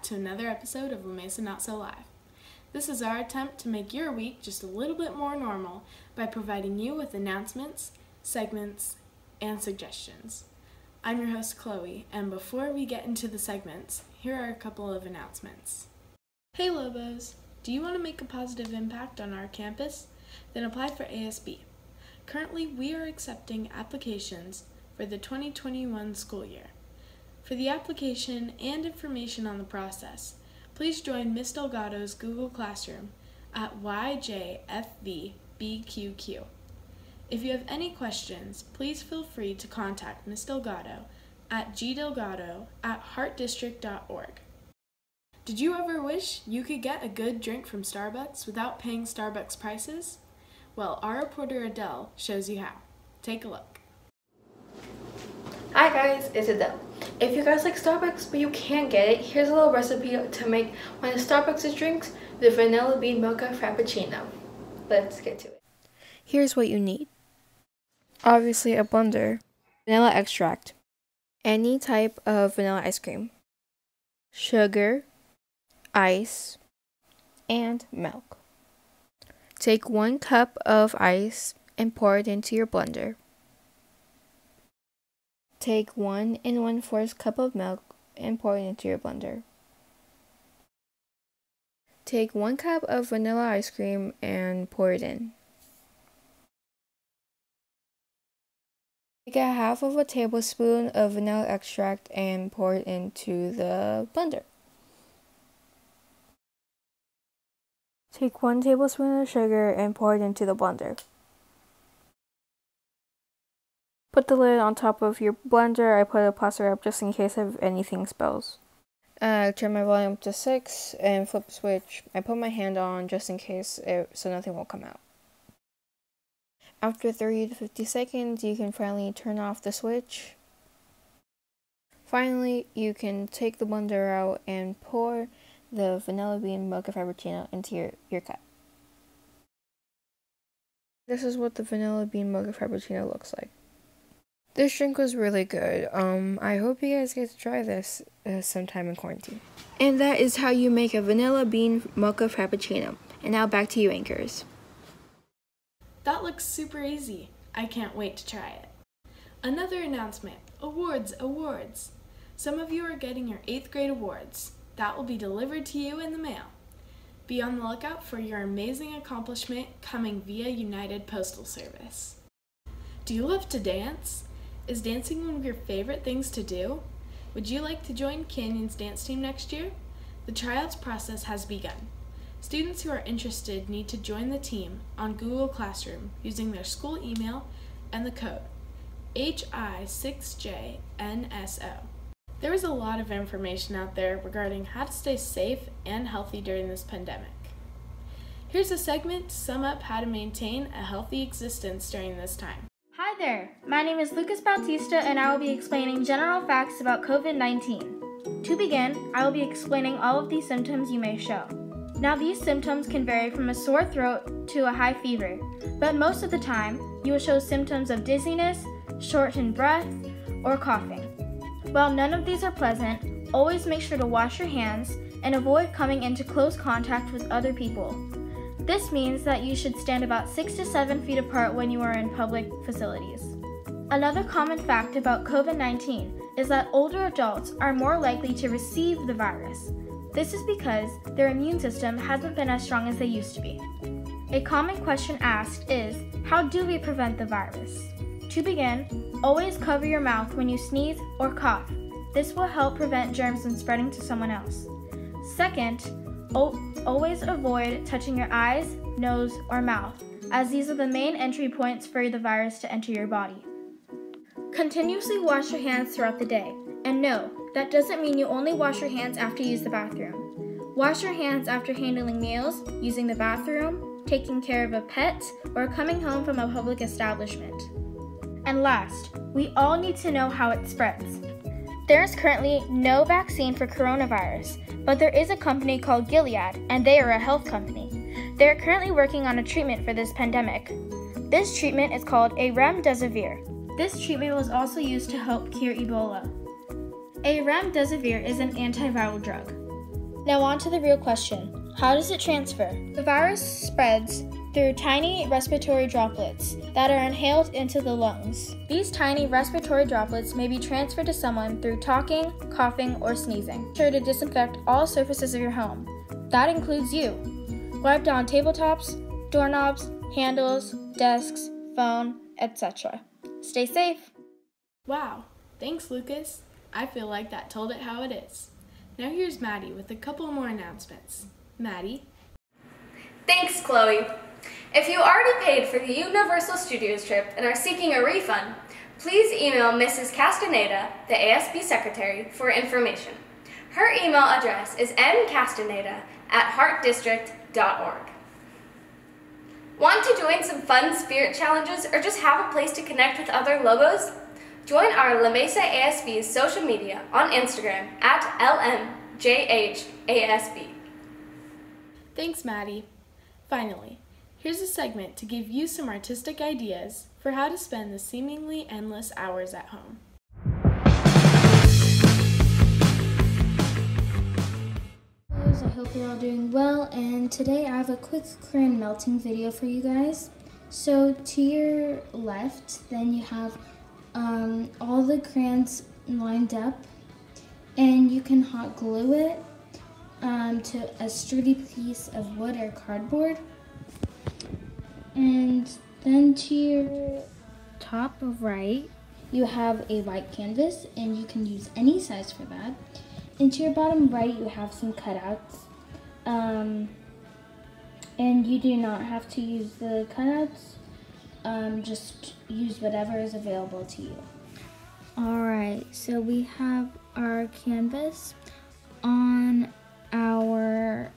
to another episode of Mesa Not So Live. This is our attempt to make your week just a little bit more normal by providing you with announcements, segments, and suggestions. I'm your host Chloe, and before we get into the segments, here are a couple of announcements. Hey Lobos! Do you want to make a positive impact on our campus? Then apply for ASB. Currently, we are accepting applications for the 2021 school year. For the application and information on the process, please join Ms. Delgado's Google Classroom at YJFVBQQ. If you have any questions, please feel free to contact Ms. Delgado at gdelgado@heartdistrict.org. Did you ever wish you could get a good drink from Starbucks without paying Starbucks prices? Well, our reporter Adele shows you how. Take a look. Hi guys, it's Adele. If you guys like Starbucks but you can't get it, here's a little recipe to make one of Starbucks' drinks, the vanilla bean mocha frappuccino. Let's get to it. Here's what you need. Obviously a blender, vanilla extract, any type of vanilla ice cream, sugar, ice, and milk. Take 1 cup of ice and pour it into your blender. Take 1 1/4 cup of milk and pour it into your blender. Take 1 cup of vanilla ice cream and pour it in. Take a 1/2 tablespoon of vanilla extract and pour it into the blender. Take 1 tablespoon of sugar and pour it into the blender. Put the lid on top of your blender. I put a plastic wrap just in case if anything spills. Turn my volume up to 6 and flip the switch. I put my hand on just in case so nothing will come out. After 30 to 50 seconds, you can finally turn off the switch. Finally, you can take the blender out and pour the vanilla bean mocha frappuccino into your cup. This is what the vanilla bean mocha frappuccino looks like. This drink was really good. I hope you guys get to try this sometime in quarantine. And that is how you make a vanilla bean mocha frappuccino. And now back to you, anchors. That looks super easy. I can't wait to try it. Another announcement. Awards. Some of you are getting your 8th grade awards. That will be delivered to you in the mail. Be on the lookout for your amazing accomplishment coming via United Postal Service. Do you love to dance? Is dancing one of your favorite things to do? Would you like to join Canyon's dance team next year? The tryouts process has begun. Students who are interested need to join the team on Google Classroom using their school email and the code HI6JNSO. There is a lot of information out there regarding how to stay safe and healthy during this pandemic. Here's a segment to sum up how to maintain a healthy existence during this time. Hi there, my name is Lucas Bautista and I will be explaining general facts about COVID-19. To begin, I will be explaining all of these symptoms you may show. Now these symptoms can vary from a sore throat to a high fever, but most of the time, you will show symptoms of dizziness, shortened breath, or coughing. While none of these are pleasant, always make sure to wash your hands and avoid coming into close contact with other people. This means that you should stand about 6 to 7 feet apart when you are in public facilities. Another common fact about COVID-19 is that older adults are more likely to receive the virus. This is because their immune system hasn't been as strong as they used to be. A common question asked is, how do we prevent the virus? To begin, always cover your mouth when you sneeze or cough. This will help prevent germs from spreading to someone else. Second, always avoid touching your eyes, nose, or mouth, as these are the main entry points for the virus to enter your body. Continuously wash your hands throughout the day, and no, that doesn't mean you only wash your hands after you use the bathroom. Wash your hands after handling meals, using the bathroom, taking care of a pet, or coming home from a public establishment. And last, we all need to know how it spreads. There is currently no vaccine for coronavirus, but there is a company called Gilead, and they are a health company. They are currently working on a treatment for this pandemic. This treatment is called a remdesivir. This treatment was also used to help cure Ebola. A remdesivir is an antiviral drug. Now on to the real question. How does it transfer? The virus spreads through tiny respiratory droplets that are inhaled into the lungs. These tiny respiratory droplets may be transferred to someone through talking, coughing, or sneezing. Be sure to disinfect all surfaces of your home. That includes you. Wipe down tabletops, doorknobs, handles, desks, phone, etc. Stay safe. Wow, thanks Lucas. I feel like that told it how it is. Now here's Maddie with a couple more announcements. Maddie? Thanks, Chloe. If you already paid for the Universal Studios trip and are seeking a refund, please email Mrs. Castaneda, the ASB secretary, for information. Her email address is ncastaneda@heartdistrict.org. Want to join some fun spirit challenges or just have a place to connect with other Lobos? Join our La Mesa ASB's social media on Instagram @LMJHASB. Thanks, Maddie. Finally, here's a segment to give you some artistic ideas for how to spend the seemingly endless hours at home. I hope you're all doing well, and today I have a quick crayon melting video for you guys. So to your left, then you have all the crayons lined up, and you can hot glue it to a sturdy piece of wood or cardboard. And then to your top right, you have a white canvas, and you can use any size for that. And to your bottom right, you have some cutouts. And you do not have to use the cutouts. Just use whatever is available to you. Alright, so we have our canvas on our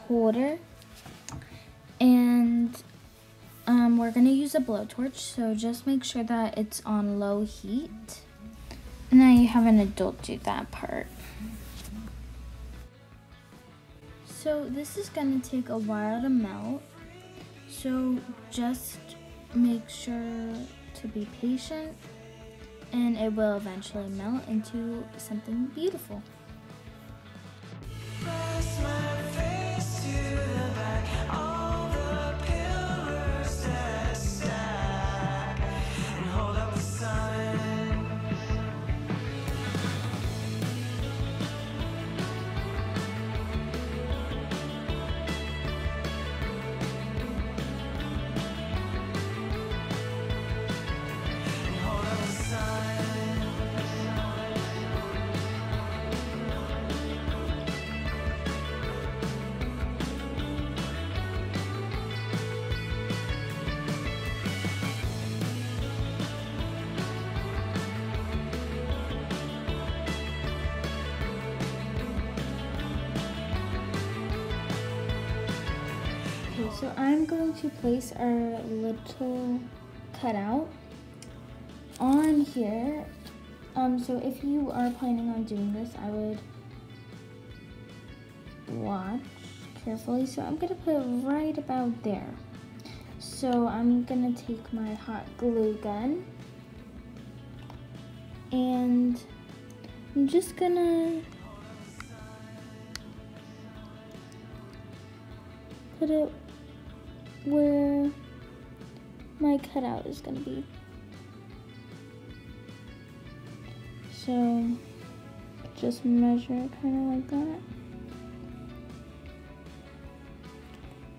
holder. And we're going to use a blowtorch, so just make sure that it's on low heat. Now you have an adult do that part. So this is going to take a while to melt, so just make sure to be patient and it will eventually melt into something beautiful. Okay, so I'm going to place our little cutout on here. So if you are planning on doing this, I would watch carefully. So I'm gonna put it right about there. So I'm gonna take my hot glue gun and I'm just gonna put it where my cutout is gonna be. So just measure it kind of like that.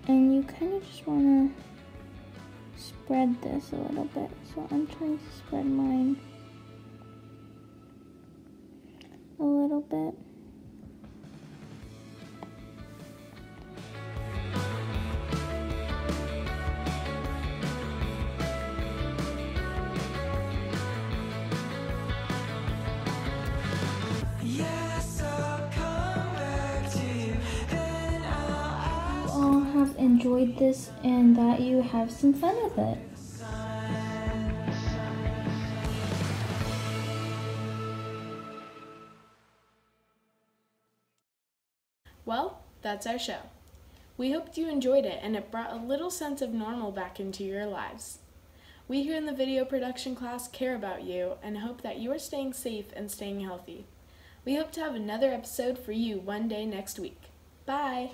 And you kind of just want to spread this a little bit. So I'm trying to spread mine a little bit. Enjoyed this and that you have some fun with it. Well, that's our show. We hoped you enjoyed it and it brought a little sense of normal back into your lives. We here in the video production class care about you and hope that you are staying safe and staying healthy. We hope to have another episode for you one day next week. Bye!